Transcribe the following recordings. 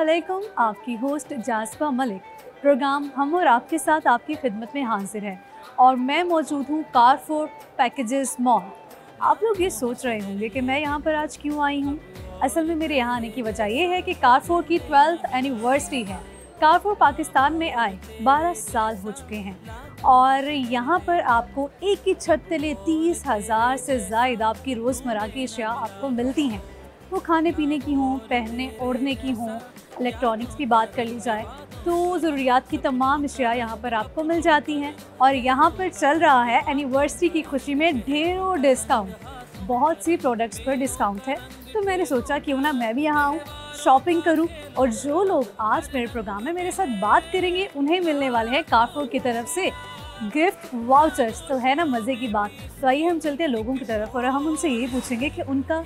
अस्सलामुअलैकुम, आपकी host जाज़बा Malik. Programme हम और आपके साथ आपकी खिदमत में हाजिर है और मैं मौजूद हूँ कारफोर पैकेजेस मॉल। आप लोग ये सोच रहे होंगे कि मैं यहाँ पर आज क्यों आई हूँ। असल में मेरे यहाँ आने की वजह ये है कि कारफोर की 12th एनिवर्सरी है। कारफोर पाकिस्तान में आए 12 साल हो चुके हैं और यहाँ पर आपको एक ही छत तले 30,000 से ज़ायद आपकी रोज़मर्रा की अशिया आपको मिलती हैं। वो खाने पीने की हों, पहनने ओढ़ने की हों, इलेक्ट्रॉनिक्स की बात कर ली जाए तो ज़रूरियात की तमाम अशिया यहाँ पर आपको मिल जाती हैं। और यहाँ पर चल रहा है एनिवर्सरी की खुशी में ढेरों डिस्काउंट, बहुत सी प्रोडक्ट्स पर डिस्काउंट है। तो मैंने सोचा क्यों ना मैं भी यहाँ आऊँ, शॉपिंग करूँ और जो लोग आज मेरे प्रोग्राम में मेरे साथ बात करेंगे उन्हें मिलने वाले हैं कारफोर की तरफ से गिफ्ट वाउचर्स। तो है ना मज़े की बात। तो आइए हम चलते हैं लोगों की तरफ और हम उनसे ये पूछेंगे कि उनका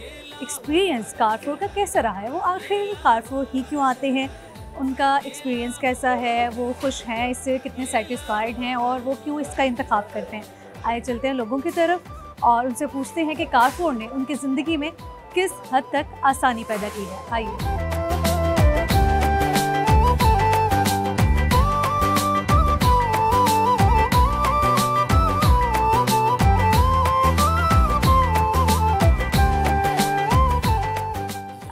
एक्सपीरियंस कारफोर का कैसा रहा है, वो आखिर कारफोर ही क्यों आते हैं, उनका एक्सपीरियंस कैसा है, वो खुश हैं इससे, कितने सेटिस्फाइड हैं और वो क्यों इसका इंतखाब करते हैं। आइए चलते हैं लोगों की तरफ और उनसे पूछते हैं कि कारफोर ने उनकी ज़िंदगी में किस हद तक आसानी पैदा की है। आइए।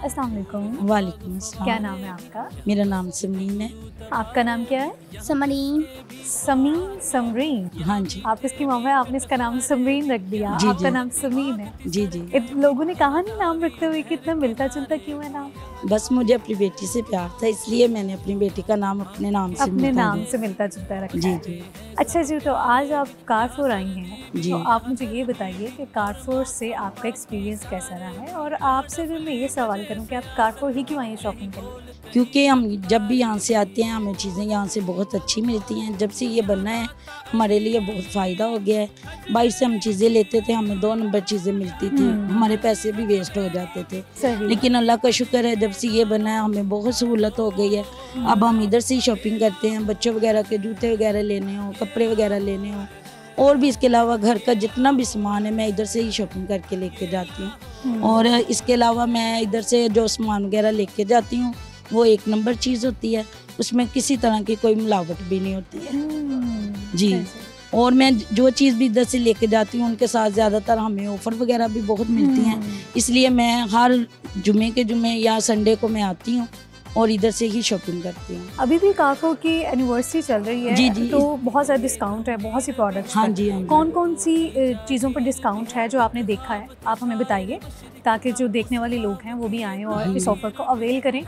अस्सलाम वालेकुम। वालेकुम अस्सलाम। क्या नाम है आपका? मेरा नाम समरीन है। आपका नाम क्या है? समरीन। समीन, समरीन। हाँ जी। आप इसकी मम्मा है, आपने इसका नाम समरीन रख दिया। जी, आपका जी। नाम समीन है। जी जी। लोगों ने कहा नहीं नाम रखते हुए कि इतना मिलता जुलता क्यों है नाम? बस मुझे अपनी बेटी से प्यार था, इसलिए मैंने अपनी बेटी का नाम अपने नाम से अपने मिलता नाम दिया। से मिलता जुलता रखा जी है। जी अच्छा जी, तो आज आप कारफोर आई हैं, जी। तो आप मुझे ये बताइए कि कारफोर से आपका एक्सपीरियंस कैसा रहा है और आपसे अगर मैं ये सवाल करूं कि आप कारफोर ही क्यों आई हैं शॉपिंग के लिए? क्योंकि हम जब भी यहाँ से आते हैं हमें चीज़ें यहाँ से बहुत अच्छी मिलती हैं। जब से ये बना है हमारे लिए बहुत फ़ायदा हो गया है। बाहर से हम चीज़ें लेते थे, हमें 2 नंबर चीज़ें मिलती थी, हमारे पैसे भी वेस्ट हो जाते थे। सही। लेकिन अल्लाह का शुक्र है जब से ये बना है हमें बहुत सहूलत हो गई है। अब हम इधर से ही शॉपिंग करते हैं, बच्चों वगैरह के जूते वगैरह लेने हो, कपड़े वगैरह लेने हो और भी इसके अलावा घर का जितना भी सामान है मैं इधर से ही शॉपिंग करके लेके जाती हूँ। और इसके अलावा मैं इधर से जो सामान वगैरह लेके जाती हूँ वो 1 नंबर चीज़ होती है, उसमें किसी तरह की कोई मिलावट भी नहीं होती है। जी। और मैं जो चीज़ भी इधर से लेके जाती हूँ उनके साथ ज़्यादातर हमें ऑफ़र वगैरह भी बहुत मिलती हैं, इसलिए मैं हर जुमे के जुमे या संडे को मैं आती हूँ और इधर से ही शॉपिंग करती हूँ। अभी भी कारफोर की एनिवर्सरी चल रही है। जी, जी। तो बहुत सारा डिस्काउंट है, बहुत सी प्रोडक्ट्स हाँ पर। जी, हाँ जी। कौन कौन सी चीज़ों पर डिस्काउंट है जो आपने देखा है, आप हमें बताइए ताकि जो देखने वाले लोग हैं वो भी आएँ और इस ऑफ़र को अवेल करें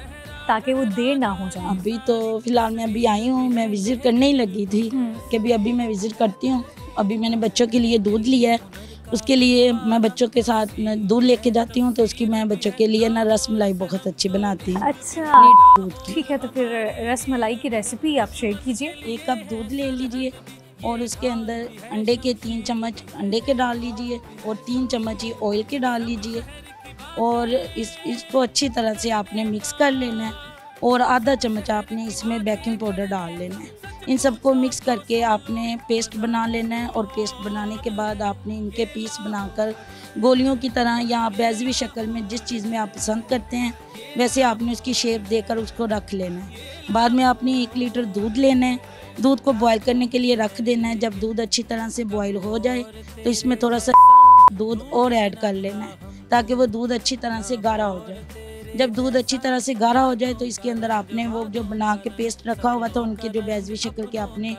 ताकि वो देर ना हो जाए। अभी तो फिलहाल मैं अभी आई हूँ, मैं विज़िट करने ही लगी थी कि अभी मैं विज़िट करती हूँ। अभी मैंने बच्चों के लिए दूध लिया है, उसके लिए मैं बच्चों के साथ दूध लेके जाती हूँ तो उसकी मैं बच्चों के लिए ना रसमलाई बहुत अच्छी बनाती हूँ। अच्छा, दूध की ठीक है। तो फिर रसमलाई की रेसिपी आप शेयर कीजिए। 1 कप दूध ले लीजिए और उसके अंदर अंडे के 3 चम्मच अंडे के डाल लीजिए और 3 चम्मच ही ऑयल के डाल लीजिए और इसको अच्छी तरह से आपने मिक्स कर लेना है और आधा चम्मच आपने इसमें बेकिंग पाउडर डाल लेना है। इन सबको मिक्स करके आपने पेस्ट बना लेना है और पेस्ट बनाने के बाद आपने इनके पीस बनाकर गोलियों की तरह या बेज़वी शक्ल में जिस चीज़ में आप पसंद करते हैं वैसे आपने उसकी शेप देकर उसको रख लेना है। बाद में आपने 1 लीटर दूध लेना है, दूध को बॉयल करने के लिए रख देना है। जब दूध अच्छी तरह से बॉयल हो जाए तो इसमें थोड़ा सा दूध और ऐड कर लेना है ताकि वो दूध अच्छी तरह से गाढ़ा हो जाए। जब दूध अच्छी तरह से गाढ़ा हो जाए तो इसके अंदर आपने वो जो बना के पेस्ट रखा हुआ था उनके जो बेज़वी शक्ल के आपने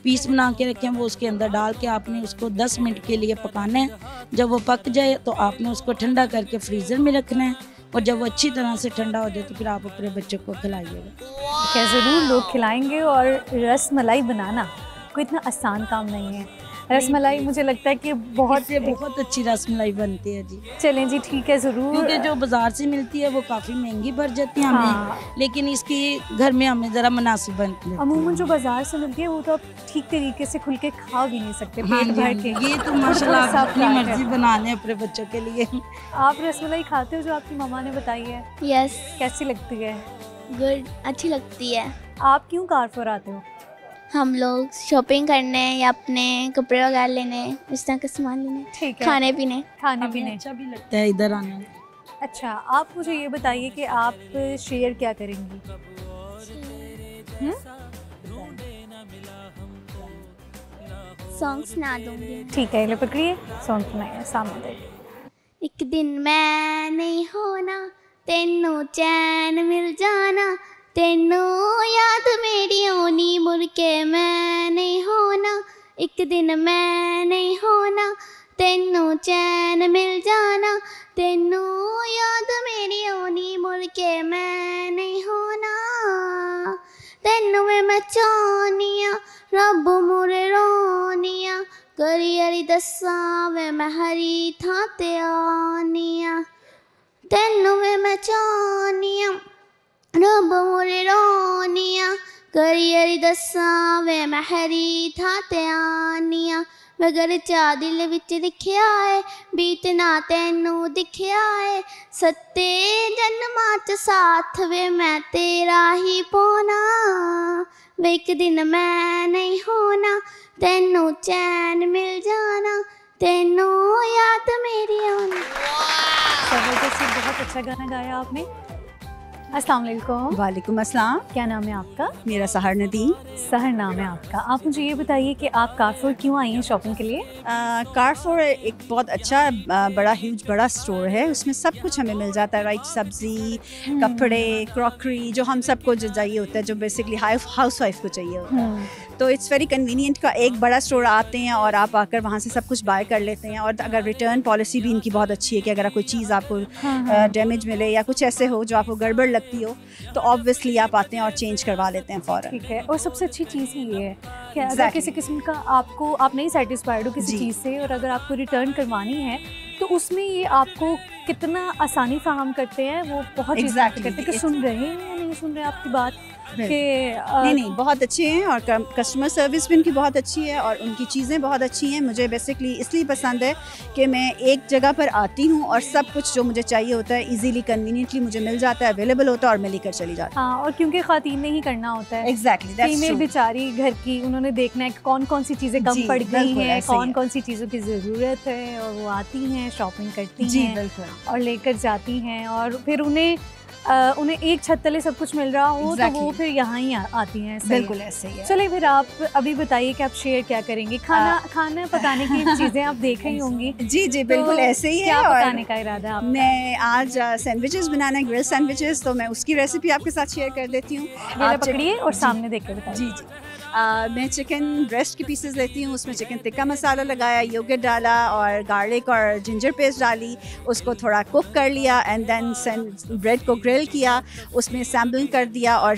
पीस बना के रखे हैं वो उसके अंदर डाल के आपने उसको 10 मिनट के लिए पकाना है। जब वो पक जाए तो आपने उसको ठंडा करके फ्रीज़र में रखना है और जब वो अच्छी तरह से ठंडा हो जाए तो फिर आप अपने बच्चों को खिलाइएगा। क्या ज़रूर लोग खिलाएंगे। और रसमलाई बनाना कोई इतना आसान काम नहीं है। रसमलाई मुझे लगता है कि बहुत अच्छी रसमलाई बनती है जी। चलें जी, ठीक है ज़रूर। क्योंकि जो बाजार से मिलती है वो काफ़ी महंगी पड़ जाती है हमें, लेकिन इसकी घर में हमें ज़रा मुनासिब बनती है। अमूमन जो बाजार से मिलती है वो तो आप ठीक तरीके से खुल के खा भी नहीं सकते पेट भर के। ये तो माशाल्लाह आप अपनी मर्जी बनाने अपने बच्चों के लिए। आप रसमलाई खाते हो जो आपकी मम्मा ने बताई है? यस। कैसी लगती है? गुड, अच्छी लगती है। आप क्यों कारफोर आते हो? हम लोग शॉपिंग करने या अपने कपड़े वगैरह लेने, इस तरह का सामान लेने, ठीक है, खाने पीने अच्छा भी लगता है इधर आने में। अच्छा, आप मुझे ये बताइए कि आप शेयर क्या करेंगी? सॉन्ग सुना दूंगी। ठीक है, ले पकड़िए, सॉन्ग सुनाइए सामने देखिए। एक दिन मैं नहीं होना, तेनू चैन मिल जाना, तेनू याद मेरी आनी, मुड़ के मैं नहीं होना। एक दिन मैं नहीं होना, तेनू चैन मिल जाना, तेनू याद मेरी आनी, मुड़ के मैं नहीं होना। तेनू मैं चाहनिया, रब मुरे रोनिया, करी अरी दसा वे मैं हरी थां ते आनिया। तेनू मैं चाहनिया, रब मुरे रोनिया, करी अरी दसा वे मैं हरी थां ते आनिया। मगर चा दिल विच लिखिया है, बीतना तेनू दिखिया है, सत्ते जन्मां च साथ वे मैं तेरा ही पाना। वे एक दिन मैं नहीं होना, तेनू चैन मिल जाना, तेनू याद मेरी आनी। जबरदस्त, बहुत अच्छा गाना गाया आपने। अस्सलाम वालेकुम। वालेकुम अस्सलाम। क्या नाम है आपका? मेरा सहर नदीम। सहर नाम है आपका। आप मुझे ये बताइए कि आप कारफोर क्यों आई हैं शॉपिंग के लिए? कारफोर एक बहुत अच्छा बड़ा ह्यूज बड़ा स्टोर है, उसमें सब कुछ हमें मिल जाता है, राइट, सब्जी, कपड़े, क्रॉकरी, जो हम सबको जो चाहिए होता है, जो बेसिकली हाउस वाइफ को चाहिए होता है। तो इट्स वेरी कन्वीनियंट का एक बड़ा स्टोर आते हैं और आप आकर वहाँ से सब कुछ बाय कर लेते हैं। और अगर रिटर्न पॉलिसी भी इनकी बहुत अच्छी है कि अगर कोई चीज़ आपको डैमेज मिले या कुछ ऐसे हो जो आपको गड़बड़ लगती हो, तो ऑब्वियसली आप आते हैं और चेंज करवा लेते हैं फ़ौरन। ठीक है, और सबसे अच्छी चीज़ ही ये है कि अगर किसी किस्म का आप नहीं सेटिस्फाइड हो किसी चीज़ से और अगर आपको रिटर्न करवानी है, तो उसमें ये आपको कितना आसानी फराहम करते हैं, वो बहुत चीज़ करते हैं कि सुन रहे हैं या नहीं सुन रहे आपकी बात कि नहीं बहुत अच्छे हैं और कस्टमर सर्विस भी उनकी बहुत अच्छी है और उनकी चीज़ें बहुत अच्छी हैं। मुझे बेसिकली इसलिए पसंद है कि मैं एक जगह पर आती हूँ और सब कुछ जो मुझे चाहिए होता है इजीली कन्वीनियंटली मुझे मिल जाता है, अवेलेबल होता है और मैं लेकर चली जाती हूँ। हाँ, और क्योंकि खातून ने ही करना होता है, एग्जैक्टली, फीमेल बेचारी घर की, उन्होंने देखना है कि कौन कौन सी चीज़ें कम पड़ गई हैं, कौन कौन सी चीज़ों की ज़रूरत है, और वो आती हैं, शॉपिंग करती हैं और लेकर जाती हैं, और फिर उन्हें एक छत तले सब कुछ मिल रहा हो तो वो फिर यहाँ ही आती हैं। बिल्कुल ऐसे ही है। चलिए फिर आप अभी बताइए कि आप शेयर क्या करेंगे। खाना पकाने की चीज़ें आप देख रही होंगी। जी बिल्कुल ऐसे ही है। क्या पकाने का इरादा है आपका? मैं आज सैंडविचेस बनाना है, ग्रिल सैंडविचेस, तो मैं उसकी रेसिपी आपके साथ शेयर कर देती हूँ। आप पकड़िए और सामने देख के बताइए। जी मैं चिकन ब्रेस्ट के पीसेस लेती हूँ, उसमें चिकन टिक्का मसाला लगाया, योगर्ट डाला और गार्लिक और जिंजर पेस्ट डाली, उसको थोड़ा कुक कर लिया एंड देन ब्रेड को ग्रिल किया, उसमें सैम्पलिंग कर दिया और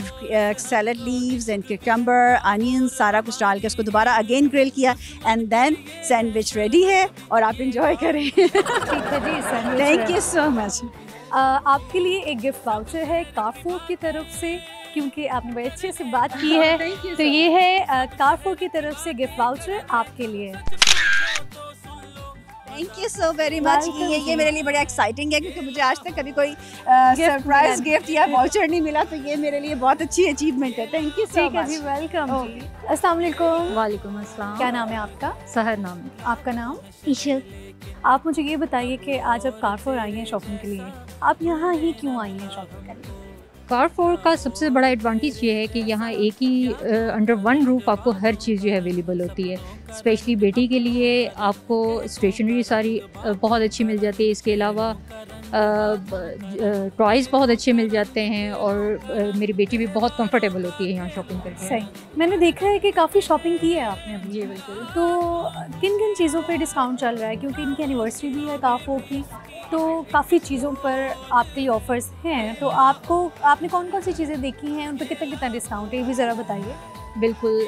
salad leaves and cucumber, onion, सारा कुछ डाल के उसको दोबारा अगेन ग्रिल किया एंड देन सैंडविच रेडी है और आप इंजॉय करें। ठीक है जी, थैंक यू सो मच। आपके लिए एक गिफ्ट वाउचर है कारफोर की तरफ से, क्योंकि आपने बड़े अच्छे से बात की है, तो ये है कारफोर की तरफ से गिफ्ट वाउचर आपके लिए। Thank you so very much. ये मेरे लिए बड़ा एक्साइटिंग है क्योंकि मुझे आज तक कभी कोई सरप्राइज गिफ्ट या वाउचर नहीं मिला, तो ये मेरे लिए बहुत अच्छी अचीवमेंट है। Thank you so much. Welcome ji. अस्सलाम वालेकुम। वालेकुम अस्सलाम। क्या नाम है आपका? सहर नाम है। आपका नाम? ईशल। आप मुझे ये बताइए कि आज आप कारफोर आई हैं शॉपिंग के लिए, आप यहाँ ही क्यों आई हैं शॉपिंग करने? कारफोर का सबसे बड़ा एडवांटेज ये है कि यहाँ एक ही अंडर वन रूफ आपको हर चीज़ जो है अवेलेबल होती है। स्पेशली बेटी के लिए आपको स्टेशनरी सारी बहुत अच्छी मिल जाती है, इसके अलावा टॉयज़ बहुत अच्छे मिल जाते हैं और मेरी बेटी भी बहुत कंफर्टेबल होती है यहाँ शॉपिंग करके। सही, मैंने देखा है कि काफ़ी शॉपिंग की है आपने अभी। जी बिल्कुल। तो किन किन चीज़ों पे डिस्काउंट चल रहा है, क्योंकि इनकी एनिवर्सरी भी है कारफोर की, तो काफ़ी चीज़ों पर आपके लिए ऑफ़र्स हैं, तो आपने कौन कौन सी चीज़ें देखी हैं, उन पर कितना कितना डिस्काउंट है, ये भी ज़रा बताइए। बिल्कुल,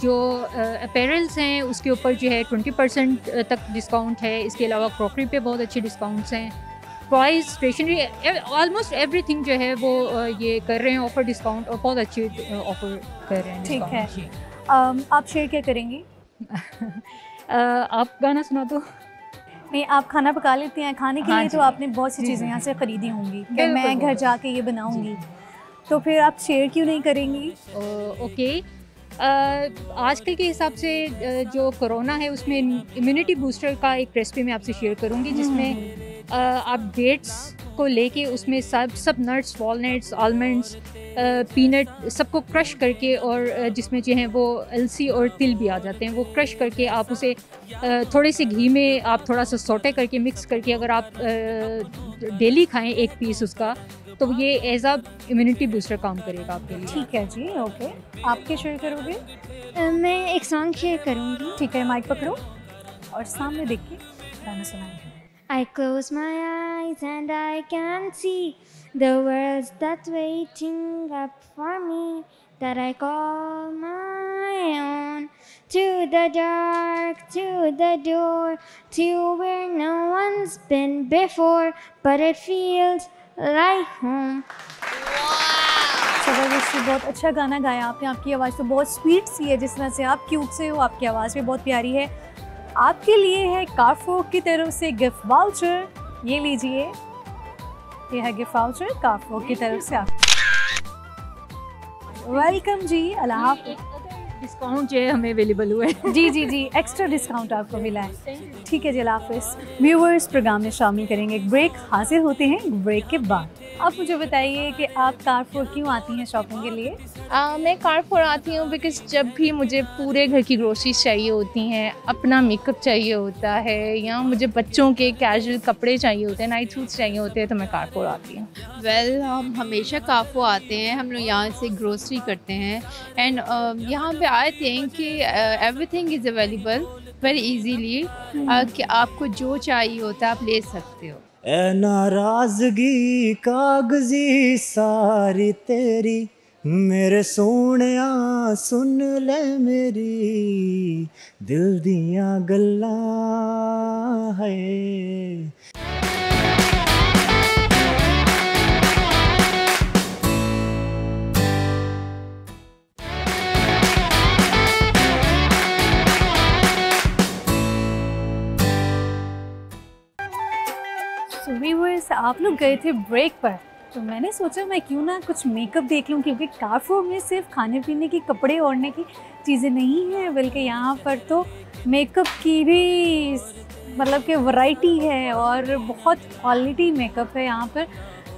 जो अपैरल्स हैं उसके ऊपर जो है 20% तक डिस्काउंट है। इसके अलावा क्रॉकरी पे बहुत अच्छे डिस्काउंट्स हैं, टॉयज़, स्टेशनरी, ऑलमोस्ट एवरीथिंग जो है वो ये कर रहे हैं ऑफ़र डिस्काउंट, और बहुत अच्छे ऑफ़र कर रहे हैं। ठीक है, आप शेयर क्या करेंगी? आप गाना सुना दो। नहीं, आप खाना पका लेते हैं, खाने के लिए तो आपने बहुत सी चीज़ें यहाँ से ख़रीदी होंगी कि मैं घर जाके ये बनाऊंगी, तो फिर आप शेयर क्यों नहीं करेंगी? ओके, आजकल के हिसाब से जो कोरोना है उसमें इम्यूनिटी बूस्टर का एक रेसिपी मैं आपसे शेयर करूंगी, जिसमें आप डेट्स को लेके उसमें सब नट्स, वॉलनट्स, आलमंड्स, पीनट सबको क्रश करके, और जिसमें जो है वो अलसी और तिल भी आ जाते हैं, वो क्रश करके आप उसे थोड़े से घी में आप थोड़ा सा सोटे करके मिक्स करके अगर आप डेली खाएं एक पीस उसका, तो ये एज अ इम्यूनिटी बूस्टर काम करेगा आपके लिए। ठीक है जी, ओके। आपके शेयर करोगे? मैं एक सॉन्ग शेयर करूँगी। ठीक है, माइक पकड़ो और सामने देख के गाना सुनाइए। I close my eyes and I can see the worlds that's waiting up for me, that I call my own. To the dark, to the door, to where no one's been before, but it feels like home. ज़बरदस्त, बहुत अच्छा गाना गाया आपने। आपकी आवाज़ तो बहुत स्वीट सी है, जिस तरह से आप क्यूट से हो, आपकी आवाज़ भी बहुत प्यारी है। आपके लिए है कारफोर की तरफ से गिफ्ट वाउचर, ये लीजिए, ये है गिफ्ट वाउचर कारफोर की तरफ से। आप वेलकम जी, अल्लाह हाफ़िज़। डिस्काउंट जो है हमें अवेलेबल हुआ है। जी जी जी, एक्स्ट्रा डिस्काउंट आपको मिला है। ठीक है जी, अल्लाह हाफ़िज़। व्यूअर्स प्रोग्राम में शामिल करेंगे, एक ब्रेक हासिल होते हैं, ब्रेक के बाद आप मुझे बताइए कि आप कारफोर क्यों आती हैं शॉपिंग के लिए? मैं कारफोर आती हूँ बिकॉज़ जब भी मुझे पूरे घर की ग्रोसरीज चाहिए होती हैं, अपना मेकअप चाहिए होता है, या मुझे बच्चों के कैजुअल कपड़े चाहिए होते हैं, नाइट सूट्स चाहिए होते हैं, तो मैं कारफोर आती हूँ। वेल हम हमेशा कारफोर आते हैं, हम लोग यहाँ से ग्रोसरी करते हैं, एंड यहाँ पे आई थिंक कि everything is available very easily, कि आपको जो चाहिए होता है आप ले सकते हो। ए नाराज़गी कागज़ी सारी तेरी, मेरे सोहणिया सुन ले मेरी दिल दियां गल्लां है। व्यूअर्स, आप लोग गए थे ब्रेक पर, तो मैंने सोचा मैं क्यों ना कुछ मेकअप देख लूं, क्योंकि कारफोर में सिर्फ खाने पीने की, कपड़े ओढ़ने की चीज़ें नहीं हैं, बल्कि यहाँ पर तो मेकअप की भी मतलब कि वैरायटी है और बहुत क्वालिटी मेकअप है यहाँ पर।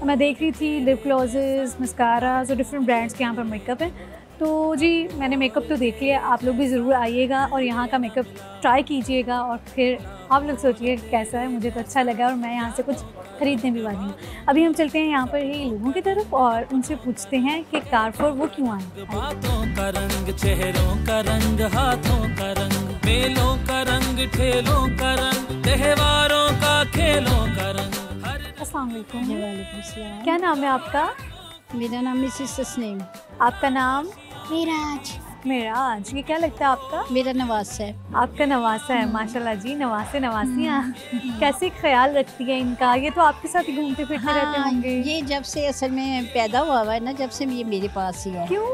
मैं देख रही थी लिप ग्लॉसेस, मस्कारा, जो डिफरेंट ब्रांड्स के यहाँ पर मेकअप है। तो जी मैंने मेकअप तो देख लिया, आप लोग भी ज़रूर आइएगा और यहाँ का मेकअप ट्राई कीजिएगा और फिर आप लोग सोचिए कैसा है। मुझे तो अच्छा लगा और मैं यहाँ से कुछ ख़रीदने भी वाली हूँ। अभी हम चलते हैं यहाँ पर ही लोगों की तरफ और उनसे पूछते हैं कि कारफोर वो क्यों आए। बातों का रंग, चेहरों का रंग, हाथों का रंग, मेलों का रंग, ठेलों का रंग, त्योहारों का, खेलों का रंग। अस्सलाम वालेकुम। वालेकुम सलाम। क्या नाम है आपका? मेरा नाम मिसेस तस्नीम। आपका नाम? मेराज। मेराज। ये क्या लगता है आपका? मेरा नवास है। आपका नवासा है, माशाल्लाह जी, नवासे नवासियाँ कैसे ख्याल रखती है इनका? ये तो आपके साथ ही घूमते फिरते रहते होंगे। ये जब से असल में पैदा हुआ है ना, जब से ये मेरे पास ही है। क्यों?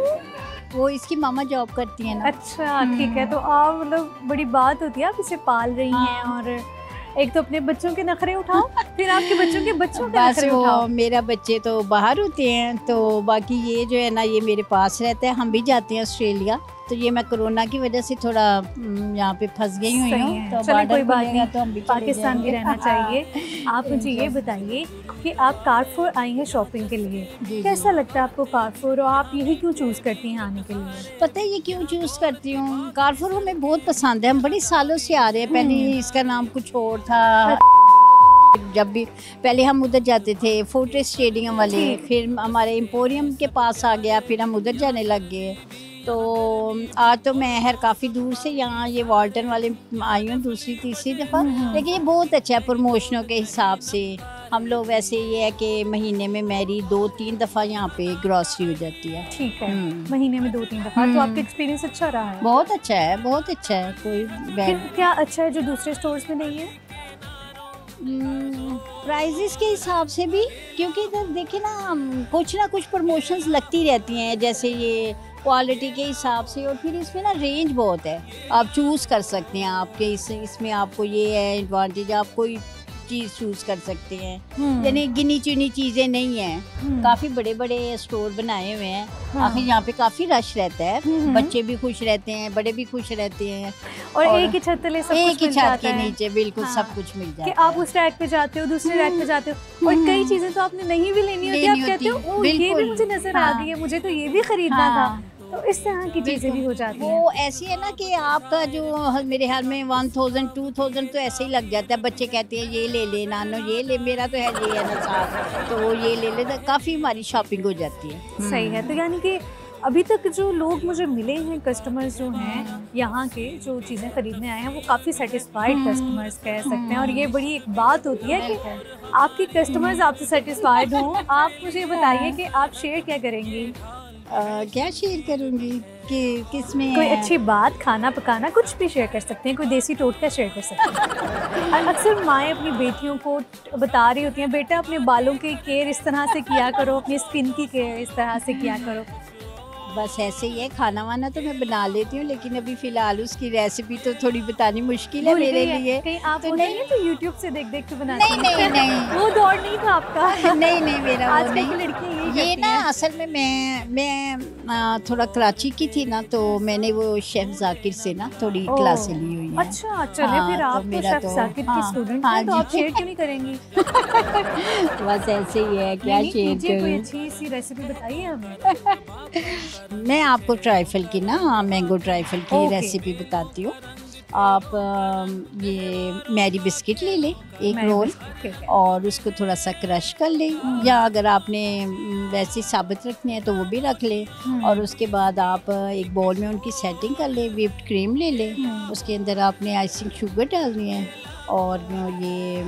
वो इसकी मामा जॉब करती है ना। अच्छा ठीक है, तो आप मतलब बड़ी बात होती है, आप इसे पाल रही हैं और एक तो अपने बच्चों के नखरे उठाओ, फिर आपके बच्चों के बच्चों के नखरे उठाओ। मेरा बच्चे तो बाहर होते हैं, तो बाकी ये जो है ना, ये मेरे पास रहता है। हम भी जाते हैं ऑस्ट्रेलिया, तो ये मैं कोरोना की वजह से थोड़ा यहाँ पे फंस गई हुई हूँ। तो चलो कोई बात नहीं, तो हम भी पाकिस्तान भी रहना चाहिए। आप मुझे ये बताइए कि आप कारफोर आई हैं शॉपिंग के लिए, कैसा लगता है आपको कारफोर और आप यही क्यों चूज़ करती हैं आने के लिए? पता है ये क्यों चूज़ करती हूँ? कारफोर हमें बहुत पसंद है, हम बड़ी सालों से आ रहे हैं। पहले इसका नाम कुछ और था। जब भी पहले हम उधर जाते थे फोर्ट्रेस स्टेडियम वाले, फिर हमारे एम्पोरियम के पास आ गया, फिर हम उधर जाने लग गए। तो आज तो मैं खैर काफ़ी दूर से यहाँ ये वाल्टन वाले आई हूँ दूसरी तीसरी दफ़ा, लेकिन ये बहुत अच्छा है प्रमोशनों के हिसाब से। हम लोग वैसे ये है कि महीने में मेरी 2-3 दफ़ा यहाँ पे ग्रॉसरी हो जाती है। ठीक है, महीने में 2-3 दफ़ा। तो आपका एक्सपीरियंस अच्छा रहा है? बहुत अच्छा है, बहुत अच्छा है। कोई क्या अच्छा है जो दूसरे स्टोर्स में नहीं है? प्राइजेस के हिसाब से भी, क्योंकि इधर देखिए ना कुछ प्रमोशंस लगती रहती हैं, जैसे ये क्वालिटी के हिसाब से, और फिर इसमें ना रेंज बहुत है, आप चूज़ कर सकते हैं। आपके इसमें आपको ये है एडवांटेज, आप कोई चीज़ चूज़ कर सकते हैं, यानी गिनी चुनी चीज़ें नहीं हैं। काफ़ी बड़े बड़े स्टोर बनाए हुए हैं। आखिर यहाँ पे काफ़ी रश रहता है, बच्चे भी खुश रहते हैं, बड़े भी खुश रहते हैं, और एक ही छत तले सब एक कुछ ही मिल छत जाता के है। नीचे बिल्कुल हाँ। सब कुछ मिल कि जाता है। आप उस रैक पे जाते हो, दूसरे रैक पे जाते हो, और कई चीजें तो आपने नहीं भी लेनी होती, आप कहते हो ओ ये भी बिल्कुल। मुझे नजर आ गई है, मुझे तो ये भी खरीदना हाँ। था। तो इस तरह की चीजें भी हो जाती हैं। वो ऐसी है ना कि आपका जो मेरे ख्याल में 1000 2000 तो ऐसे ही लग जाता है। बच्चे कहते हैं ये ले ले नानो, ये ले, मेरा तो है ये है ना साथ, तो वो ये ले ले, तो काफ़ी हमारी शॉपिंग हो जाती है। सही है। तो यानी कि अभी तक जो लोग मुझे मिले हैं, कस्टमर्स जो हैं यहाँ के, जो चीज़ें खरीदने आए हैं, वो काफ़ी सेटिस्फाइड कस्टमर्स कह सकते हैं। और ये बड़ी एक बात होती है कि आपके कस्टमर्स आपसे सेटिस्फाइड हों। आप मुझे बताइए कि आप शेयर क्या करेंगी? क्या शेयर करूँगी कि किसमें कोई अच्छी बात, खाना पकाना, कुछ भी शेयर कर सकते हैं, कोई देसी टोटका शेयर कर सकते हैं। और अक्सर माएँ अपनी बेटियों को बता रही होती हैं, बेटा अपने बालों की केयर इस तरह से किया करो, अपनी स्किन की केयर इस तरह से किया करो। बस ऐसे ही है। खाना वाना तो मैं बना लेती हूँ, लेकिन अभी फ़िलहाल उसकी रेसिपी तो थोड़ी बतानी मुश्किल है मेरे लिए। कहीं आप तो होते नहीं, नहीं तो यूट्यूब से देख देख के बनाती नहीं नहीं नहीं वो दौर नहीं था आपका? नहीं नहीं मेरा वो आजकल नहीं। की लड़कियां यही ये करती ना हैं। असल में मैं थोड़ा कराची की थी ना, तो मैंने वो शेफ जाकिर से ना थोड़ी ओह, क्लासें ली हुई हैं। अच्छा चले हाँ, फिर तो आप तो मेरा शेफ तो- जाकिर की हाँ, स्टूडेंट हाँ हैं, तो आप जी। शेयर क्यों नहीं करेंगी? बस ऐसे ही है, क्या नहीं, शेयर कीजिए, कोई करूँ। अच्छी सी रेसिपी बताइए हमें। मैं आपको ट्राइफल की ना, मैंगो ट्राइफल की ओके। रेसिपी बताती हूँ। आप ये मैरी बिस्किट ले लें, एक मैरी रोल, बिस्किट, ठीक है। और उसको थोड़ा सा क्रश कर लें, या अगर आपने वैसे साबित रखने हैं तो वो भी रख लें। और उसके बाद आप एक बाउल में उनकी सेटिंग कर लें, व्हिप्ड क्रीम ले लें, उसके अंदर आपने आइसिंग शुगर डालनी है, और ये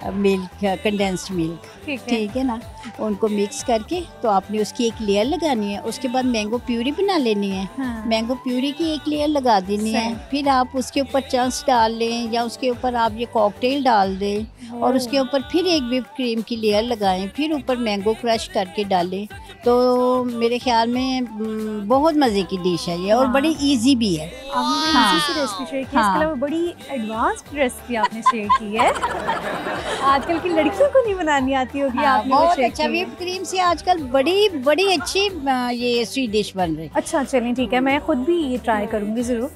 मिल्क, कंडेंस्ड मिल्क, ठीक है ना, उनको मिक्स करके तो आपने उसकी एक लेयर लगानी है। उसके बाद मैंगो प्यूरी बना लेनी है। हाँ। मैंगो प्यूरी की एक लेयर लगा देनी है। फिर आप उसके ऊपर चंक्स डाल लें, या उसके ऊपर आप ये कॉकटेल डाल दें, और उसके ऊपर फिर एक व्हिप्ड क्रीम की लेयर लगाएं, फिर ऊपर मैंगो क्रश करके डालें। तो मेरे ख्याल में बहुत मज़े की डिश है ये, और बड़ी इजी भी है। आपने हाँ। इजी सी रेसिपी शेयर की, हाँ। इसके अलावा बड़ी एडवांस्ड रेसिपी आपने शेयर की है। आजकल की लड़कियों को नहीं बनानी आती होगी, आपने वो बहुत शेयर अच्छा, की है। व्हिप्ड क्रीम से आजकल बड़ी बड़ी अच्छी ये स्वीट डिश बन रही है। अच्छा चलें ठीक है, मैं खुद भी ये ट्राई करूंगी ज़रूर।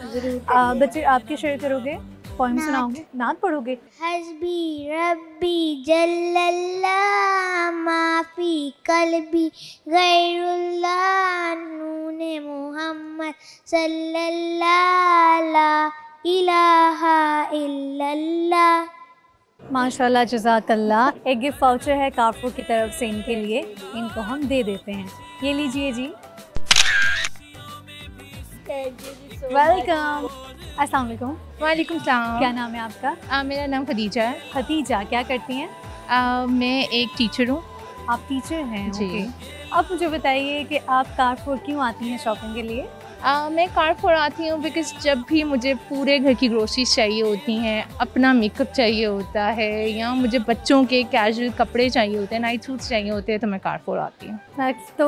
बच्चे आपके शेयर करोगे, पोइम सुनाओगे, नात पढ़ोगे? हस्बी रब्बी जल्लल्लाह माफी कल्बी गैरुल्लाह नूने मोहम्मद सल्लल्लाह ला इलाहा इल्लल्लाह। माशाल्लाह, जज़ाकल्लाह। एक गिफ्ट वाउचर है कारफोर की तरफ से इनके लिए, इनको हम दे देते हैं। ये लीजिए जी। वेलकम। अस्सलाम वालेकुम। वालेकुम सलाम। क्या नाम है आपका? मेरा नाम खदीजा है। खदीजा, क्या करती हैं? मैं एक टीचर हूँ। आप टीचर हैं? जी। ओके। अब मुझे बताइए कि आप कारफोर क्यों आती हैं शॉपिंग के लिए? मैं कारफोर आती हूँ बिकॉज जब भी मुझे पूरे घर की ग्रोसरीज चाहिए होती हैं, अपना मेकअप चाहिए होता है, या मुझे बच्चों के कैजुअल कपड़े चाहिए होते हैं, नाइट सूट्स चाहिए होते हैं, तो मैं कारफोर आती हूँ। तो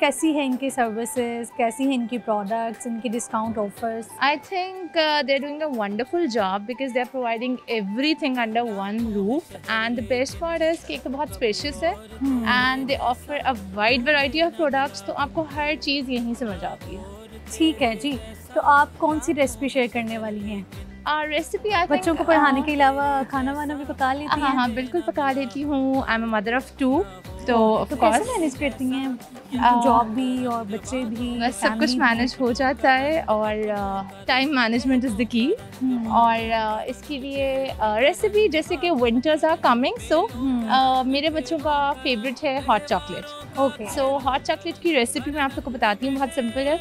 कैसी है इनकी सर्विसेज, कैसी हैं इनकी प्रोडक्ट्स, इनकी discount offers? I think they're doing a wonderful job because they're providing everything under one roof, and the best part is कि एक तो बहुत spacious है, and they offer a wide variety of products, तो आपको हर चीज़ यहीं से मिल जाती है। ठीक है जी। तो आप कौन सी रेसिपी शेयर करने वाली हैं? रेसिपी बच्चों को पढ़ाने के अलावा खाना वाना भी पका लेती हैं? हाँ, बिल्कुल पका लेती हूँ। I am a mother of 2, तो ऑफ कैसे कोर्स मैनेज करती हैं? जॉब भी और बच्चे भी, बस सब कुछ family मैनेज हो जाता है, और time management is the key. और इसके लिए रेसिपी जैसे कि विंटर्स आर कमिंग, सो मेरे बच्चों का फेवरेट है hot chocolate. Okay. So hot chocolate की रेसिपी मैं आप लोग को बताती हूँ, बहुत सिंपल है।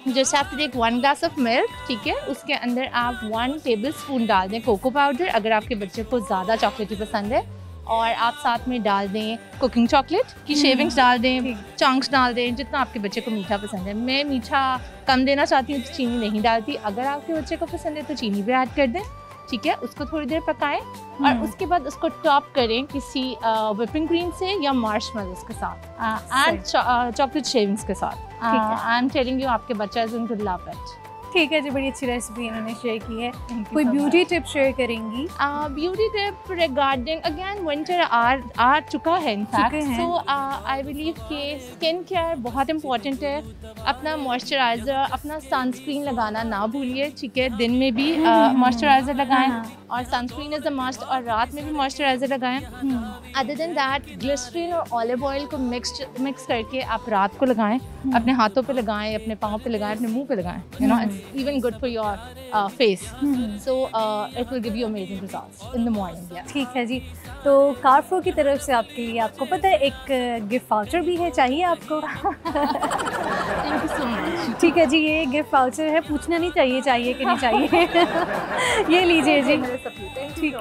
जैसे आप एक 1 ग्लास ऑफ मिल्क, ठीक है, उसके अंदर आप 1 टेबल स्पून डाल दें कोको पाउडर, अगर आपके बच्चे को ज़्यादा चॉकलेटी पसंद है, और आप साथ में डाल दें कुकिंग चॉकलेट की शेविंग्स डाल दें, चंक्स डाल दें, जितना आपके बच्चे को मीठा पसंद है। मैं मीठा कम देना चाहती हूँ तो चीनी नहीं डालती, अगर आपके बच्चे को पसंद है तो चीनी भी ऐड कर दें, ठीक है। उसको थोड़ी देर पकाएं, और उसके बाद उसको टॉप करें किसी व्हिपिंग क्रीम से या मार्शमेलोस के साथ, एंड चॉकलेट शेविंग्स के साथ। आई एम टेलिंग यू, आपके बच्चा is going to love it. ठीक है जी, बड़ी अच्छी रेसिपी इन्होंने शेयर की है। कोई ब्यूटी टिप शेयर करेंगी? Beauty tip regarding again winter आ चुका है इनफैक्ट, सो आई बिलीव कि स्किन केयर बहुत इंपॉर्टेंट है। अपना मॉइस्चराइज़र, अपना सनस्क्रीन लगाना ना भूलिए, ठीक है। दिन में भी मॉइस्चराइज़र लगाएं और सनस्क्रीन इज़ अ मस्ट, और रात में भी मॉइस्चराइज़र लगाएं। अदर देन दैट ग्लिसरीन और ऑलिव ऑयल को मिक्स करके आप रात को लगाएं, अपने हाथों पे लगाएं, अपने पाँव पे लगाएं, अपने मुंह पे लगाएं। You know it's even good for your face, so it will give you amazing results in the morning. ठीक है जी, तो कारफोर की तरफ से आपके लिए, आपको पता है, एक गिफ्ट वाउचर भी है, चाहिए आपको? Thank you so much. ठीक है जी, ये गिफ्ट वाउचर है, पूछना नहीं चाहिए चाहिए कि नहीं चाहिए। ये लीजिए जी। ठीक,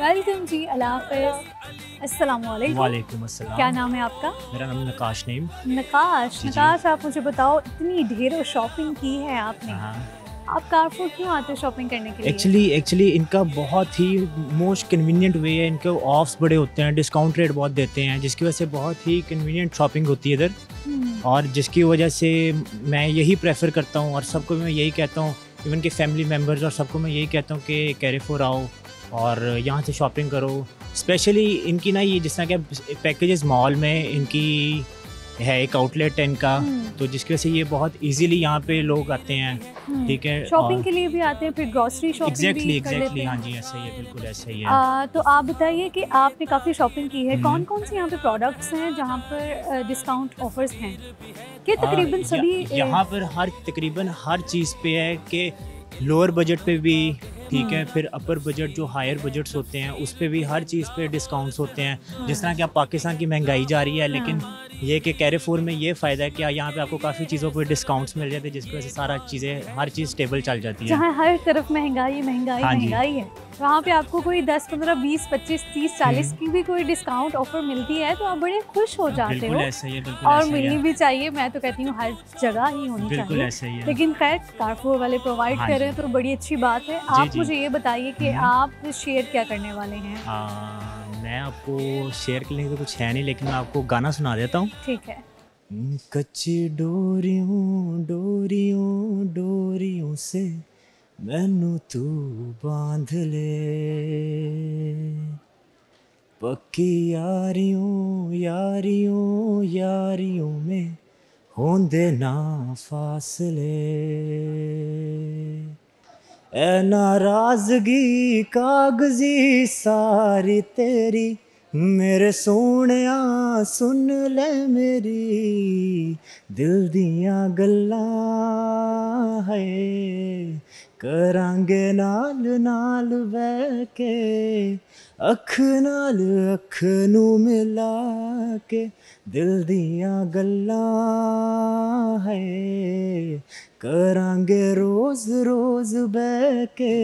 वेलकम जी, अल्लाह हाफ़िज़। अस्सलाम वालेकुम। वालेकुम अस्सलाम। क्या नाम है आपका? मेरा नाम नकाश नेम। नकाश, आप मुझे बताओ, इतनी ढेरों शॉपिंग की है आपने, आप कारफोर क्यों आते हो शॉपिंग करने के लिए? एक्चुअली इनका बहुत ही मोस्ट कन्वीनियंट वे है। इनके ऑफ्स बड़े होते हैं, डिस्काउंट रेट बहुत देते हैं, जिसकी वजह से बहुत ही कन्वीनियंट शॉपिंग होती है इधर, और जिसकी वजह से मैं यही प्रेफर करता हूँ और सबको मैं यही कहता हूँ, इवन के फैमिली मेम्बर्स और सबको मैं यही कहता हूँ कि कैरेफोर आओ और यहाँ से शॉपिंग करो। स्पेशली इनकी ना ये जिस तरह के पैकेजेस मॉल में इनकी है एक आउटलेट है इनका, तो जिसकी वजह से ये बहुत इजीली यहाँ पे लोग आते हैं, ठीक है, शॉपिंग के लिए भी आते हैं, फिर ग्रोसरी शॉपिंग भी कर लेते हैं। हाँ जी, ऐसा ही है, बिल्कुल ऐसा ही है। तो आप बताइए कि आपने काफ़ी शॉपिंग की है, कौन कौन से यहाँ पे प्रोडक्ट्स हैं जहाँ पर डिस्काउंट ऑफर्स हैं? कि तकरीबन सभी यहाँ पर तकरीबन हर चीज़ पे है कि लोअर बजट पे भी, ठीक है, फिर अपर बजट जो हायर बजट्स होते हैं उस पे भी हर चीज़ पे डिस्काउंट्स होते हैं। जिस तरह कि अब पाकिस्तान की महंगाई जा रही है, लेकिन ये कि कैरेफोर में ये फ़ायदा है कि यहाँ पे आपको काफ़ी चीज़ों पे डिस्काउंट्स मिल जाते हैं, जिसकी वजह से सारा चीज़ें हर चीज़ स्टेबल चल जाती है। जहाँ हर तरफ महंगाई है, वहाँ पे आपको कोई 10, 15, 20, 25, 30, 40 की भी कोई डिस्काउंट ऑफर मिलती है तो आप बड़े खुश हो जाते हो। ऐसा ही है, और मिलनी भी चाहिए, मैं तो कहती हूँ हर जगह ही होनी चाहिए। ऐसा ही है। लेकिन खैर कारफोर वाले प्रोवाइड कर रहे हैं तो बड़ी अच्छी बात है। आप मुझे ये बताइए कि आप शेयर क्या करने वाले हैं? मैं आपको शेयर करने तो कुछ है नहीं, लेकिन मैं आपको गाना सुना देता हूँ। ठीक है। कच्ची डोरियों डोरियों डोरियों से मैनू तू बांध ले, पक्की यारियों यारियों यारियों में होंदे ना फासले, ए नाराजगी कागजी सारी तेरी, मेरे सोहणिया सुन ले मेरी, दिल दियां गल्लां है करांगे नाल नाल बह के, अख नाल अख नू मिला के, दिल दियां गल्लां है करांगे रोज रोज बह के,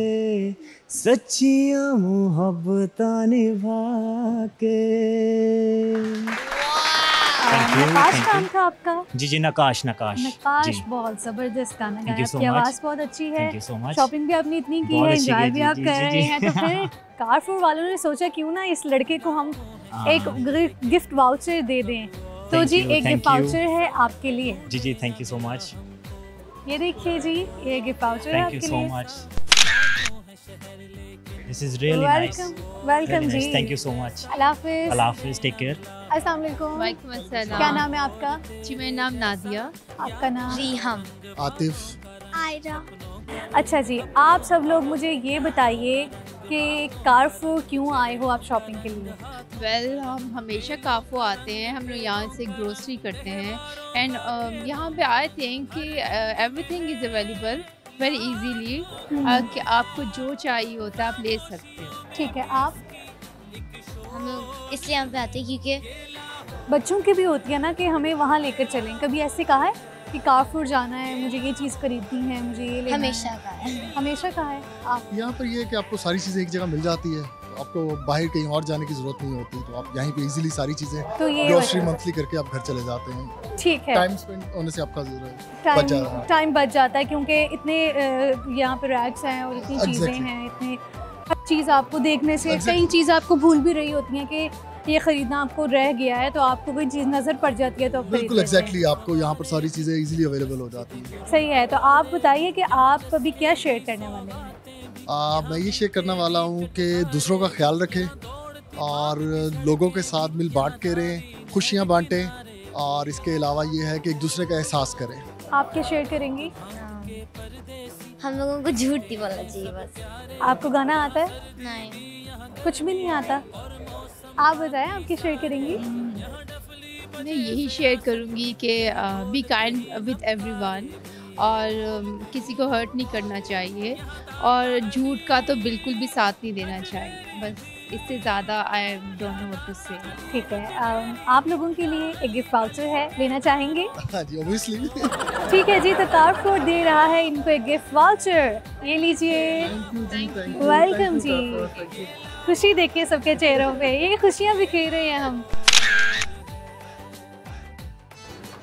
सच्चियां मुहब्बतां निभा के। नकाश नाम था आपका? जी नकाश। जी। बहुत ज़बरदस्त गाना गाया, आपकी आवाज़ बहुत अच्छी है। शॉपिंग भी आपने इतनी की है, एंजॉय भी आप कर रहे हैं, तो फिर कारफोर वालों ने सोचा क्यों ना इस लड़के को हम एक गिफ्ट वाउचर दे दें। तो जी एक गिफ्ट वाउचर है आपके लिए। जी थैंक यू सो मच। ये देखिए जी, ये गिफ्ट वाउचर है आपके लिए। This is really nice. Welcome ji. Thank you so much. अल्लाह हाफ़िज़। अल्लाह हाफ़िज़, take care. अस्सलाम वालेकुम। वालेकुम अस्सलाम। क्या नाम है आपका? जी मेरा नाम नादिया। आपका नाम? रिहम। आतिफ। आयरा। अच्छा जी, आप सब लोग मुझे ये बताइए कि कारफोर क्यों आए हो आप शॉपिंग के लिए? वेल हम हमेशा काफ़ो आते हैं, हम लोग यहाँ से ग्रोसरी करते हैं, एंड यहाँ पे आए थे कि everything is available very easily, कि आपको जो चाहिए होता है आप ले सकते हो। ठीक है। आप? हम लोग इसलिए यहाँ पे आते हैं क्योंकि बच्चों की भी होती है ना कि हमें वहाँ लेकर चलें, कभी ऐसे कहा है कि कारफोर जाना है, मुझे ये चीज़ खरीदनी है, मुझे ये लेना हमेशा है? का है। हमेशा कहा है। आप? यहाँ पर ये है कि आपको सारी चीज़ें एक जगह मिल जाती है, आपको बाहर कहीं और जाने की ज़रूरत नहीं होती, तो आप यहीं पे इजीली सारी चीज़ें ग्रोसरी मंथली करके आप घर चले जाते हैं। ठीक है। टाइम स्पेंड होने से आपका टाइम बच जाता है, क्योंकि इतने यहाँ पे रैक्स हैं और इतनी चीज़ें हैं, इतने हर चीज़ आपको देखने से कई चीज़ आपको भूल भी रही होती हैं कि ये ख़रीदना आपको रह गया है तो आपको कोई चीज़ नज़र पड़ जाती है तो आप खरीद बिल्कुल लेते हैं। एग्जैक्टली आपको यहाँ पर सारी चीज़ें इजीली अवेलेबल हो जाती हैं। सही है, तो आप बताइए कि आप अभी क्या शेयर करने वाले हैं? मैं ये शेयर करने वाला हूँ कि दूसरों का ख्याल रखें और लोगों के साथ मिल बांट के रहें, खुशियाँ बांटें और इसके अलावा ये है कि एक दूसरे का एहसास करें। आप क्या शेयर करेंगी? हम लोगों को झूठ नहीं बोलना चाहिए बस। आपको गाना आता है? नहीं। कुछ भी नहीं आता? आप बताएं, आप क्या शेयर करेंगी? मैं यही शेयर करूँगी कि बी काइंड विद एवरीवन और किसी को हर्ट नहीं करना चाहिए और झूठ का तो बिल्कुल भी साथ नहीं देना चाहिए। बस इससे ज़्यादा I don't know what to say. ठीक है, आप लोगों के लिए एक गिफ्ट वाउचर है, लेना चाहेंगे? हाँ जी, ऑब्वियसली। ठीक है जी, तो कारफोर दे रहा है इनको एक गिफ्ट वाउचर, ये लीजिए। वेलकम जी। खुशी देखिए सबके चेहरों पे, ये खुशियाँ बिखेर रहे हैं हम।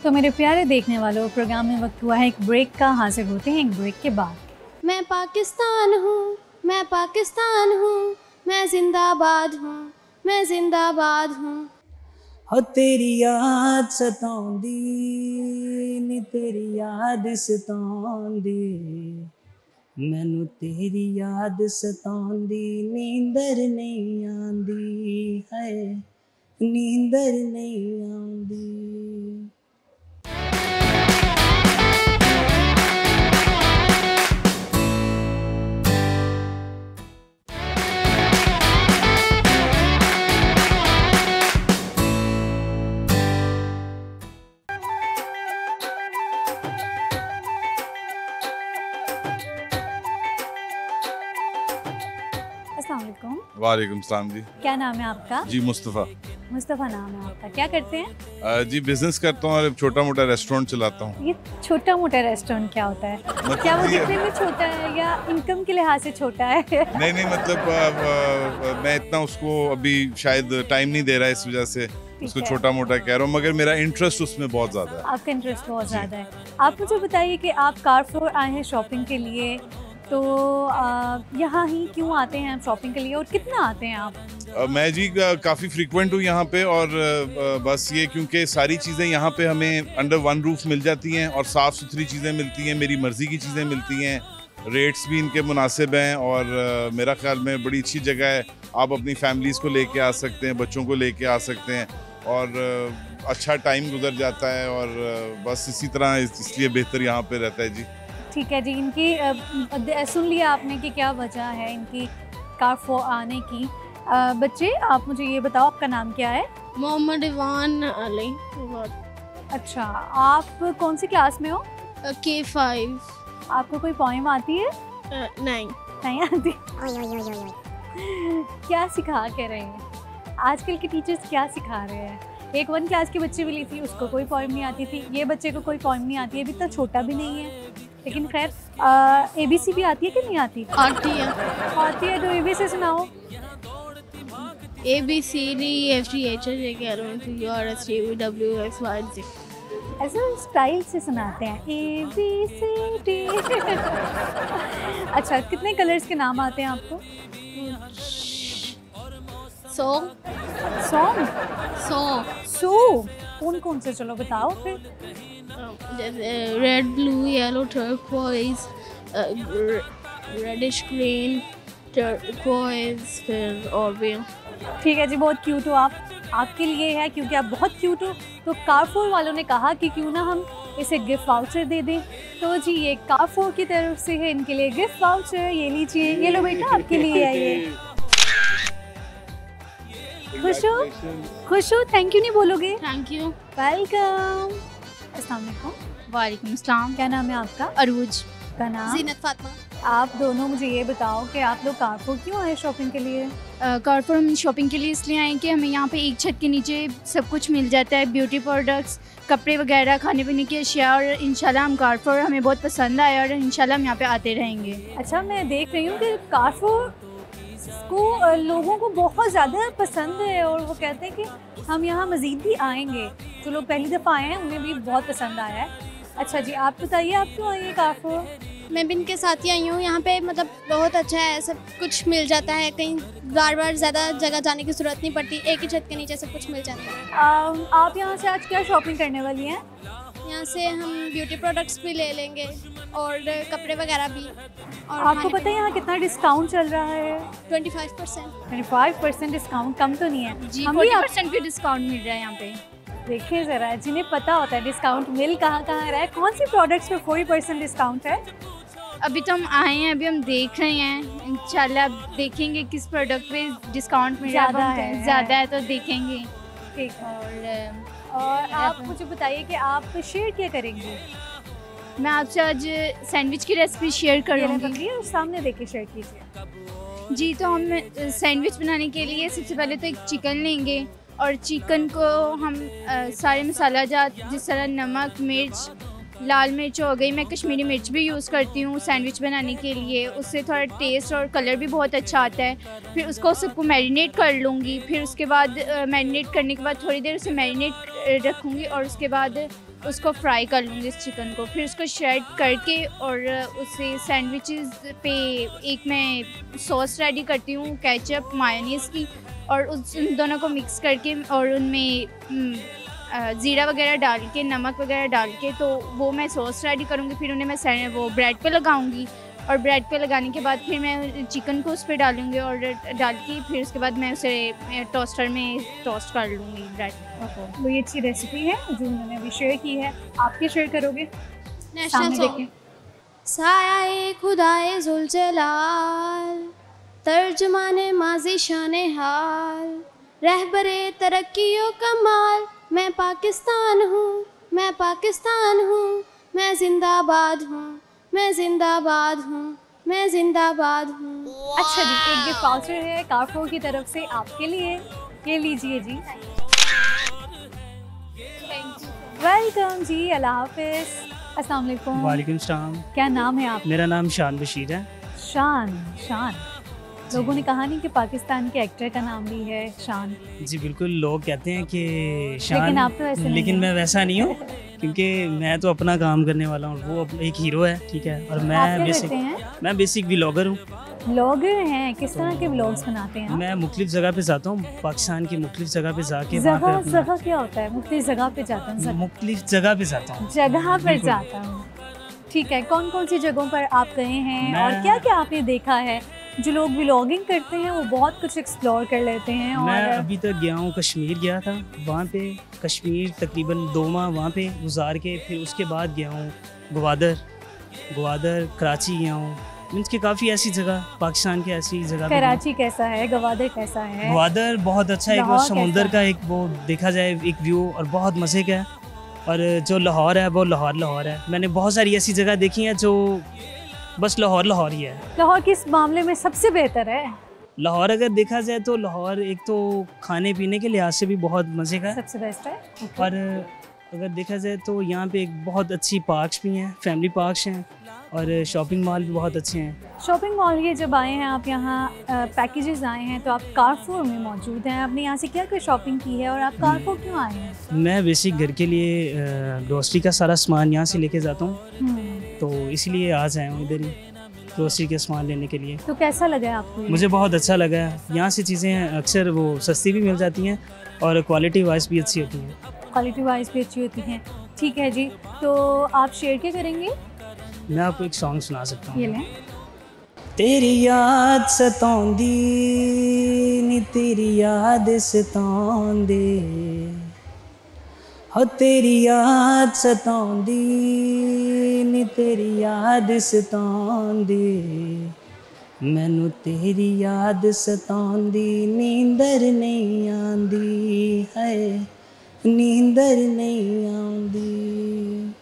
तो मेरे प्यारे देखने वालों, प्रोग्राम में वक्त हुआ है एक ब्रेक का। हाजिर होते हैं एक ब्रेक के बाद। मैं पाकिस्तान हूँ, मैं पाकिस्तान हूँ, मैं जिंदाबाद हूँ, मैं जिंदाबाद हूँ। हो तेरी याद सताउंदी नी तेरी याद सताउंदी मैनू तेरी याद सताउंदी नींदर नहीं आंदी है नींदर नहीं आंदी। अस्सलाम वालेकुम। वालेकुम सलाम जी। क्या नाम है आपका? जी मुस्तफ़ा। मुस्तफ़ा नाम है आपका, क्या करते हैं? जी बिजनेस करता हूँ और छोटा मोटा रेस्टोरेंट चलाता हूँ। ये छोटा मोटा रेस्टोरेंट क्या होता है? क्या वो दिखने में छोटा है या इनकम के लिहाज से छोटा है? नहीं मतलब मैं इतना उसको अभी शायद टाइम नहीं दे रहा है, इस वजह से उसको छोटा मोटा कह रहा हूँ, मगर मेरा इंटरेस्ट उसमें बहुत ज़्यादा है। आपका इंटरेस्ट बहुत ज़्यादा है। आप मुझे बताइए कि आप कारफोर आए हैं शॉपिंग के लिए, तो यहाँ ही क्यों आते हैं शॉपिंग के लिए और कितना आते हैं आप? मैं जी काफ़ी फ्रीक्वेंट हूँ यहाँ पे और बस ये क्योंकि सारी चीज़ें यहाँ पे हमें अंडर वन रूफ मिल जाती हैं और साफ़ सुथरी चीज़ें मिलती हैं, मेरी मर्ज़ी की चीज़ें मिलती हैं, रेट्स भी इनके मुनासिब हैं और मेरा ख्याल में बड़ी अच्छी जगह है। आप अपनी फैमिलीज़ को लेके आ सकते हैं, बच्चों को लेके आ सकते हैं और अच्छा टाइम गुजर जाता है और बस इसी तरह इसलिए बेहतर यहाँ पे रहता है जी। ठीक है जी। इनकी सुन लिया आपने कि क्या वजह है इनकी कारफोर आने की। बच्चे, आप मुझे ये बताओ, आपका नाम क्या है? मोहम्मद इवान अली। अच्छा, आप कौन सी क्लास में हो? K5। आपको कोई पोएम आती है? नहीं आती। क्या सिखा के रहे हैं आजकल के टीचर्स, क्या सिखा रहे हैं? एक 1 क्लास की बच्ची मिली थी, उसको कोई पोएम नहीं आती थी। ये बच्चे को कोई पोएम नहीं आती है, अभी इतना छोटा भी नहीं है, लेकिन खैर ABC भी आती है कि नहीं आती? आती है। आती है, तो ABC सुनाओ। ABCDFGHIJKLMNOPQRSTUVWXYZ। ऐसा स्टाइल से सुनाते हैं ABCD। अच्छा, कितने कलर्स के नाम आते हैं आपको? सो कौन कौन से, चलो बताओ फिर। Red, blue, yellow, turquoise, reddish green, turquoise, फिर और भी। ठीक है जी, बहुत क्यूट हो आप। आपके लिए है क्योंकि आप बहुत क्यूट हो, तो कारफोर वालों ने कहा कि क्यों ना हम इसे गिफ्ट वाउचर दे दें। तो जी ये कारफोर की तरफ से है इनके लिए गिफ्ट वाउचर, ये लीजिए। ये लो बेटा, आपके लिए है ये। खुश हो? थैंक यू नहीं बोलोगे? Thank you. वेलकम। अस्सलाम वालेकुम। वालेकुम अस्सलाम। क्या नाम है आपका? अरूज। का नाम? ज़ीनत फातिमा। आप दोनों मुझे ये बताओ कि आप लोग कारफोर क्यों आए शॉपिंग के लिए? कारफोर हम शॉपिंग के लिए इसलिए आए कि हमें यहाँ पे एक छत के नीचे सब कुछ मिल जाता है, ब्यूटी प्रोडक्ट्स, कपड़े वगैरह, खाने पीने की अशिया, और इंशाल्लाह हम कारफोर हमें बहुत पसंद आया और इंशाल्लाह हम यहाँ पे आते रहेंगे। अच्छा, मैं देख रही हूँ कि कारफोर को लोगों को बहुत ज़्यादा पसंद है और वो कहते हैं कि हम यहाँ मज़ीद भी आएंगे। जो लोग पहली दफ़ा आए हैं उन्हें भी बहुत पसंद आया है। अच्छा जी, आप बताइए आप क्यों आए कारफोर? मैं भी इनके साथ ही आई हूँ। यहाँ पे मतलब बहुत अच्छा है, सब कुछ मिल जाता है, कहीं बार बार ज़्यादा जगह जाने की ज़रूरत नहीं पड़ती, एक ही छत के नीचे सब कुछ मिल जाता है। आप यहाँ से आज क्या शॉपिंग करने वाली हैं? यहाँ से हम ब्यूटी प्रोडक्ट्स भी ले लेंगे और कपड़े वगैरह भी। और आपको पता है यहाँ कितना डिस्काउंट चल रहा है? 25% डिस्काउंट, कम तो नहीं है जी, हम भी 40% भी डिस्काउंट मिल रहा है यहाँ पे। देखिए ज़रा, जिन्हें पता होता है डिस्काउंट मिल कहाँ कहाँ रहा है, कौन सी प्रोडक्ट्स पे 40% डिस्काउंट है। अभी तो हम आए हैं, अभी हम देख रहे हैं, इंशाल्लाह अब देखेंगे किस प्रोडक्ट पे डिस्काउंट मिल रहा है। ज़्यादा है तो देखेंगे। ठीक है। और आप मुझे बताइए कि आप शेयर क्या करेंगे? मैं आपसे आज सैंडविच की रेसिपी शेयर करूँगी और सामने देके शेयर कीजिए। जी, तो हम सैंडविच बनाने के लिए सबसे पहले तो एक चिकन लेंगे और चिकन को हम सारे मसाला जात जिस तरह नमक, मिर्च, लाल मिर्च हो गई, मैं कश्मीरी मिर्च भी यूज़ करती हूँ सैंडविच बनाने के लिए, उससे थोड़ा टेस्ट और कलर भी बहुत अच्छा आता है। फिर उसको सबको मैरिनेट कर लूँगी, फिर उसके बाद मैरिनेट करने के बाद थोड़ी देर उसे मैरिनेट रखूँगी और उसके बाद उसको फ्राई कर लूँगी इस चिकन को। फिर उसको श्रेड करके और उसे सैंडविचेस पे एक मैं सॉस रेडी करती हूँ केचप मायोनीज़ की, और उन दोनों को मिक्स करके और उनमें ज़ीरा वगैरह डाल के, नमक वगैरह डाल के, तो वो मैं सॉस रेडी करूँगी। फिर उन्हें मैं वो ब्रेड पे लगाऊँगी और ब्रेड पे लगाने के बाद फिर मैं चिकन को उस पर डालूँगी और डाल के फिर उसके बाद मैं उसे टोस्टर में टोस्ट कर लूँगी ब्रेड। वो ये अच्छी रेसिपी है जो उन्होंने अभी शेयर की है, आप क्या शेयर करोगे? National song. साया खुदाए जुलजलाल, तर्जुमाने माजी शाने हाल, रहबरे तरक्कियों कमाल, मैं पाकिस्तान हूँ, मैं पाकिस्तान हूँ, मैं जिंदाबाद हूँ, मैं जिंदाबाद हूँ, मैं जिंदाबाद हूँ। अच्छा जी, एक गिफ्ट वाउचर है कारफोर की तरफ से आपके लिए, ये लीजिए जी। वेलकम जी, अल्लाह हाफिज़। अस्सलाम वालेकुम। वालेकुम सलाम। क्या नाम है आप? मेरा नाम शान बशीर है। शान लोगों ने कहा नहीं कि पाकिस्तान के एक्टर का नाम भी है शान? जी बिल्कुल, लोग कहते हैं कि शान, लेकिन आप तो वैसे नहीं लेकिन मैं वैसा नहीं हूँ क्योंकि मैं तो अपना काम करने वाला हूँ, वो एक हीरो है, ठीक है। और मैं बेसिक व्लॉगर हूँ। व्लॉगर हैं? किस तरह के व्लॉग्स बनाते हैं? मैं मुख्तलिफ जगह पे जाता हूँ, पाकिस्तान की मुख्तलिफ जगह पे जाके। जगह क्या होता है? मुख्तलिफ जगह पे जाता हूँ। मुख्तलिफ जगह पे जाता हूँ। जगह पर जाता हूँ, ठीक है। कौन कौन सी जगहों पर आप गए हैं और क्या क्या आपने देखा है? जो लोग व्लॉगिंग करते हैं वो बहुत कुछ एक्सप्लोर कर लेते हैं। और मैं अभी तक गया हूँ, कश्मीर गया था, वहाँ पे कश्मीर तकरीबन 2 माह वहाँ पे गुजार के फिर उसके बाद गया हूँ ग्वादर, कराची गया हूँ। मीन्स कि काफ़ी ऐसी जगह पाकिस्तान की ऐसी जगह। कराची कैसा है? ग्वादर कैसा है? ग्वादर बहुत अच्छा है, वो समुंदर का एक वो देखा जाए एक व्यू और बहुत मज़े का है। और जो लाहौर है वो लाहौर है। मैंने बहुत सारी ऐसी जगह देखी हैं जो बस लाहौर ही है। लाहौर किस मामले में सबसे बेहतर है? लाहौर अगर देखा जाए तो लाहौर एक तो खाने पीने के लिहाज से भी बहुत मज़े का है, सबसे बेस्ट है। और अगर देखा जाए तो यहाँ पे एक बहुत अच्छी पार्क्स भी हैं, फैमिली पार्क्स हैं, और शॉपिंग मॉल भी बहुत अच्छे हैं। शॉपिंग मॉल ये जब आए हैं आप यहाँ, पैकेजेस आए हैं तो आप कारफोर में मौजूद हैं, आपने यहाँ से क्या क्या शॉपिंग की है और आप कारफोर क्यों आए हैं? मैं बेसिक घर के लिए ग्रोसरी का सारा सामान यहाँ से लेके जाता हूँ, तो इसलिए आज आया हूँ इधर ही ग्रोसरी के सामान लेने के लिए। तो कैसा लगा आपको? मुझे बहुत अच्छा लगा है। यहाँ से चीज़ें अक्सर वो सस्ती भी मिल जाती हैं और क्वालिटी वाइज भी अच्छी होती हैं। क्वालिटी वाइज भी अच्छी होती हैं, ठीक है जी। तो आप शेयर क्या करेंगे? मैं आपको एक सॉन्ग सुना सकता हूँ। ये लें। तेरी याद सताउंदी नी, तेरी याद सताउंदे हो, तेरी याद सताउंदी नी, तेरी याद सताउंदे, मैनू तेरी याद सताउंदी, नींदर नहीं आंदी है, नींदर नहीं आंदी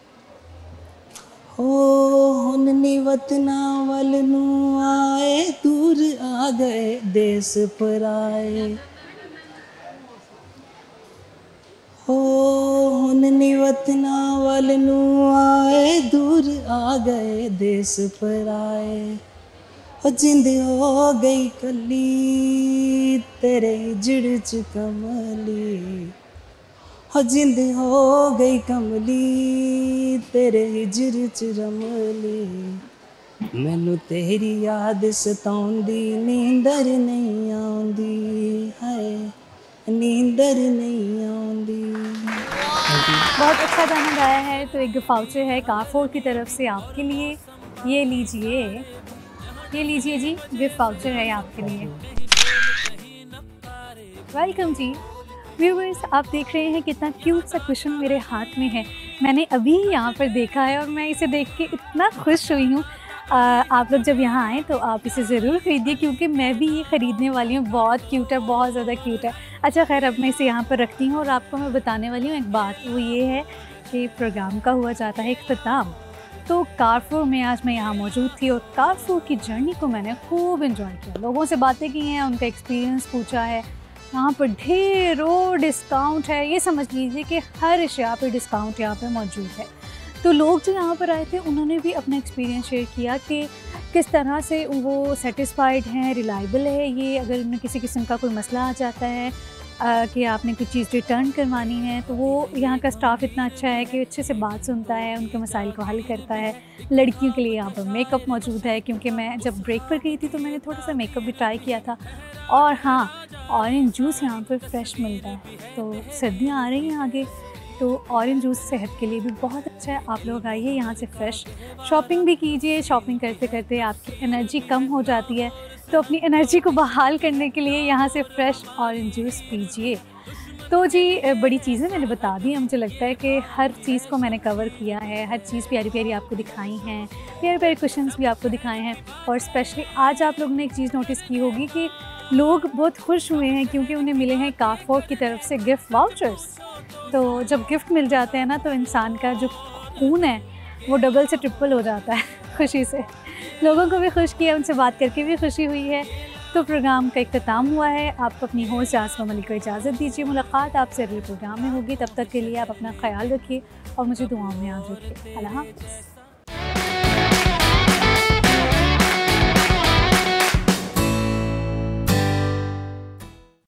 हो। हुन नी वतना वल नू आए, दूर आ गए देश पराए हो। हुन नी वतना वल नू आए, दूर आ गए देश पराए हो। जिंद हो गई कली तेरे हिजड़ च कमली हो, जिंद हो गई कमली तेरे हिजर च रमली, मैनू तेरी याद सताउंदी नींदर नहीं आउंदी हाय नींदर नहीं आउंदी। बहुत अच्छा गाना गाया है। तो एक गिफ्ट वाउचर है कारफोर की तरफ से आपके लिए, ये लीजिए जी, गिफ्ट वाउचर है आपके लिए। वेलकम जी। व्यूवर्स, आप देख रहे हैं कितना क्यूट सा कुशन मेरे हाथ में है। मैंने अभी यहाँ पर देखा है और मैं इसे देख के इतना खुश हुई हूँ। आप लोग जब यहाँ आएँ तो आप इसे ज़रूर ख़रीदिए, क्योंकि मैं भी ये ख़रीदने वाली हूँ। बहुत क्यूट है, बहुत ज़्यादा क्यूट है। अच्छा खैर, अब मैं इसे यहाँ पर रखती हूँ और आपको मैं बताने वाली हूँ एक बात। वो ये है कि प्रोग्राम का हुआ जाता है इख्तिताम। तो कारफोर में आज मैं यहाँ मौजूद थी और कारफोर की जर्नी को मैंने खूब इन्जॉय किया। लोगों से बातें की हैं, उनका एक्सपीरियंस पूछा है। यहाँ पर ढेरों डिस्काउंट है। ये समझ लीजिए कि हर अशिया पर डिस्काउंट यहाँ पर मौजूद है। तो लोग जो यहाँ पर आए थे उन्होंने भी अपना एक्सपीरियंस शेयर किया कि किस तरह से वो सेटिस्फाइड हैं, रिलायबल है ये। अगर उन्हें किसी किस्म का कोई मसला आ जाता है कि आपने कोई चीज़ रिटर्न करवानी है, तो वो यहाँ का स्टाफ इतना अच्छा है कि अच्छे से बात सुनता है, उनके मसाइल को हल करता है। लड़कियों के लिए यहाँ पर मेकअप मौजूद है, क्योंकि मैं जब ब्रेक पर गई थी तो मैंने थोड़ा सा मेकअप भी ट्राई किया था। और हाँ, ऑरेंज जूस यहाँ पर फ्रेश मिलता है। तो सर्दियाँ आ रही हैं आगे, तो ऑरेंज जूस सेहत के लिए भी बहुत अच्छा है। आप लोग आइए यहाँ से फ्रेश शॉपिंग भी कीजिए। शॉपिंग करते करते आपकी एनर्जी कम हो जाती है, तो अपनी एनर्जी को बहाल करने के लिए यहाँ से फ्रेश ऑरेंज जूस पीजिए। तो जी, बड़ी चीज़ें मैंने बता दी। मुझे लगता है कि हर चीज़ को मैंने कवर किया है, हर चीज़ प्यारी प्यारी आपको दिखाई हैं, प्यारे प्यारे कुशन्स भी आपको दिखाए हैं। और स्पेशली आज आप लोगों ने एक चीज़ नोटिस की होगी कि लोग बहुत खुश हुए हैं क्योंकि उन्हें मिले हैं कारफोर की तरफ से गिफ्ट वाउचर्स। तो जब गिफ्ट मिल जाते हैं ना, तो इंसान का जो खून है वो डबल से ट्रिपल हो जाता है खुशी से। लोगों को भी खुश किया, उनसे बात करके भी खुशी हुई है। तो प्रोग्राम का इख्तिताम हुआ है। आप अपनी होस्ट जासमा मलिक को इजाज़त दीजिए। मुलाकात आपसे अगले प्रोग्राम में होगी। तब तक के लिए आप अपना ख्याल रखिए और मुझे दुआओं में याद रखिए। अल्लाह हाफ़िज़।